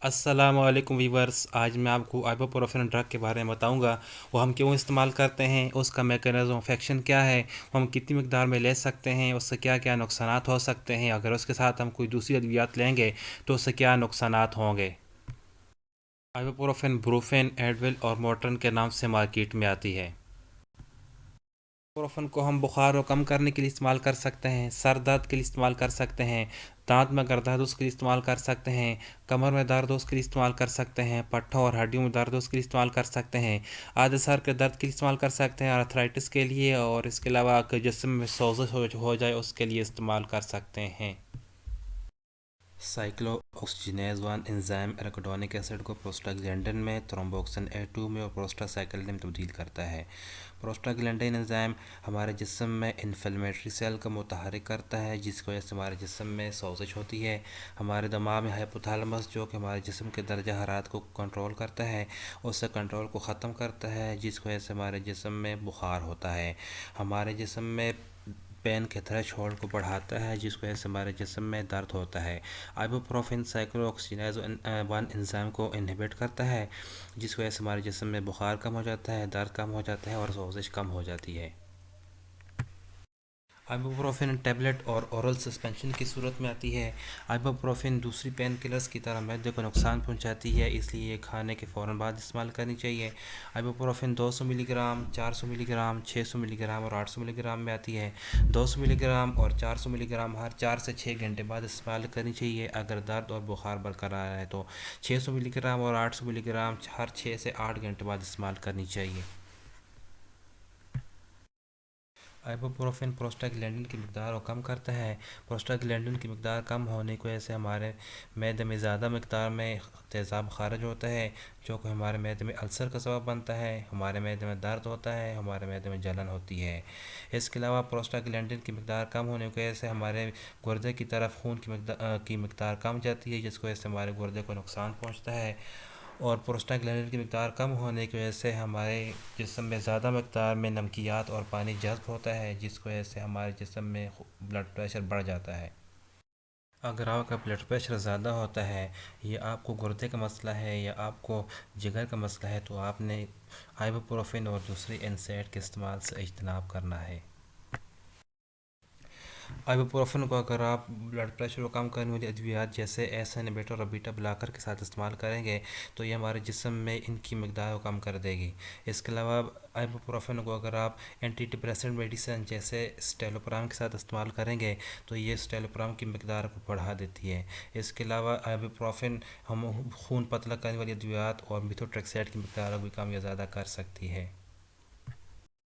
अस्सलाम वालेकुम वीवर्स। आज मैं आपको आइबुप्रोफेन ड्रग के बारे में बताऊंगा। वो हम क्यों इस्तेमाल करते हैं, उसका मैकेनिज्म ऑफ एक्शन क्या है, वो हम कितनी मिकदार में ले सकते हैं, उससे क्या क्या नुकसानात हो सकते हैं, अगर उसके साथ हम कोई दूसरी अद्वियात लेंगे तो उससे क्या नुकसानात होंगे। आइबुप्रोफेन ब्रूफेन एडविल और मोटरन के नाम से मार्केट में आती है। आइबुप्रोफेन को हम बुखार को कम करने के लिए इस्तेमाल कर सकते हैं, सर दर्द के लिए इस्तेमाल कर सकते हैं, दांत में अगर दर्द हो उसके लिए इस्तेमाल कर सकते हैं, कमर में दर्द हो उसके लिए इस्तेमाल कर सकते हैं, पट्ठों और हड्डियों में दर्द हो उसके लिए इस्तेमाल कर सकते हैं, आधे सर के दर्द के लिए इस्तेमाल कर सकते हैं, आर्थराइटिस के लिए, और इसके अलावा अगर जिस्म में सोजश हो जाए उसके लिए इस्तेमाल कर सकते हैं। साइक्लोऑक्सीजनेज 1 एंजाइम एराकिडोनिक एसिड को प्रोस्टाग्लैंडिन में, थ्रोम्बोक्सिन ए2 में और प्रोस्टासाइक्लिन में तब्दील करता है। प्रोस्टाग्लैंडिन एंजाइम हमारे जिस्म में इन्फ्लेमेटरी सेल का मुतहरिक करता है, जिसकी वजह से हमारे जिस्म में सोजिश होती है। हमारे दिमाग में हाइपोथैलेमस जो कि हमारे जिस्म के दर्जा हरारत को कंट्रोल करता है, उससे कंट्रोल को ख़त्म करता है, जिसकी वजह से हमारे जिस्म में बुखार होता है। हमारे जिस्म में पेन के थ्रेशोल्ड को बढ़ाता है, जिसकी वजह से हमारे जिस्म में दर्द होता है। आइबुप्रोफेन साइक्लोऑक्सीजनेज 1 एंजाइम को इनहिबिट करता है, जिसकी वजह से हमारे जिस्म में बुखार कम हो जाता है, दर्द कम हो जाता है और सोजिश कम हो जाती है। आइबुप्रोफेन टैबलेट और ओरल सस्पेंशन की सूरत में आती है। आइबुप्रोफेन दूसरी पेन किलर्स की तरह मैदे को नुकसान पहुंचाती है, इसलिए ये खाने के फ़ौरन बाद इस्तेमाल करनी चाहिए। आइबुप्रोफेन 200 मिलीग्राम, 400 मिलीग्राम, 600 मिलीग्राम और 800 मिलीग्राम में आती है। 200 मिलीग्राम और 400 मिलीग्राम हर 4 से 6 घंटे बाद इस्तेमाल करनी चाहिए। अगर दर्द और बुखार बरकरार है तो 600 मिलीग्राम और 800 मिलीग्राम हर 6 से 8 घंटे बाद इस्तेमाल करनी चाहिए। आइबुप्रोफेन प्रोस्टाग्लैंडिन की मकदार को कम करता है। प्रोस्टाग्लैंडिन की मकदार कम होने की वजह से हमारे मैदे में ज़्यादा मकदार में तेज़ाब खारिज होता है, जो कि हमारे मैदे में अल्सर का सबब बनता है, हमारे मैदे में दर्द होता है, हमारे मैदे में जलन होती है। इसके अलावा प्रोस्टाग्लैंडिन की मकदार कम होने की वजह से हमारे गुर्दे की तरफ खून की मकदार कम जाती है, जिसकी वजह से हमारे गुर्दे को नुकसान पहुँचता है। और प्रोस्टाग्लैंडिन की मकदार कम होने की वजह से हमारे जिस्म में ज़्यादा मकदार में नमकियात और पानी जज़्ब होता है, जिसकी वजह से हमारे जिस्म में ब्लड प्रेशर बढ़ जाता है। अगर आपका ब्लड प्रेशर ज़्यादा होता है, या आपको गुर्दे का मसला है, या आपको जिगर का मसला है, तो आपने आइबुप्रोफेन और दूसरी एनसैड के इस्तेमाल से इज्तनाब करना है। आइबुप्रोफेन को अगर आप ब्लड प्रेशर को कम करने वाली अद्वियात जैसे एस इनहिबिटर और बीटा ब्लॉकर के साथ इस्तेमाल करेंगे तो ये हमारे जिस्म में इनकी मकदार को कम कर देगी। इसके अलावा आइबुप्रोफेन को अगर आप एंटी डिप्रेसेंट मेडिसिन जैसे स्टेलोप्राम के साथ इस्तेमाल करेंगे तो ये स्टेलोप्राम की मकदार को बढ़ा देती है। इसके अलावा आइबुप्रोफेन हम खून पतला करने वाली अद्वियात और मिथोट्रेक्सेट की मकदार को भी कम या ज़्यादा कर सकती है।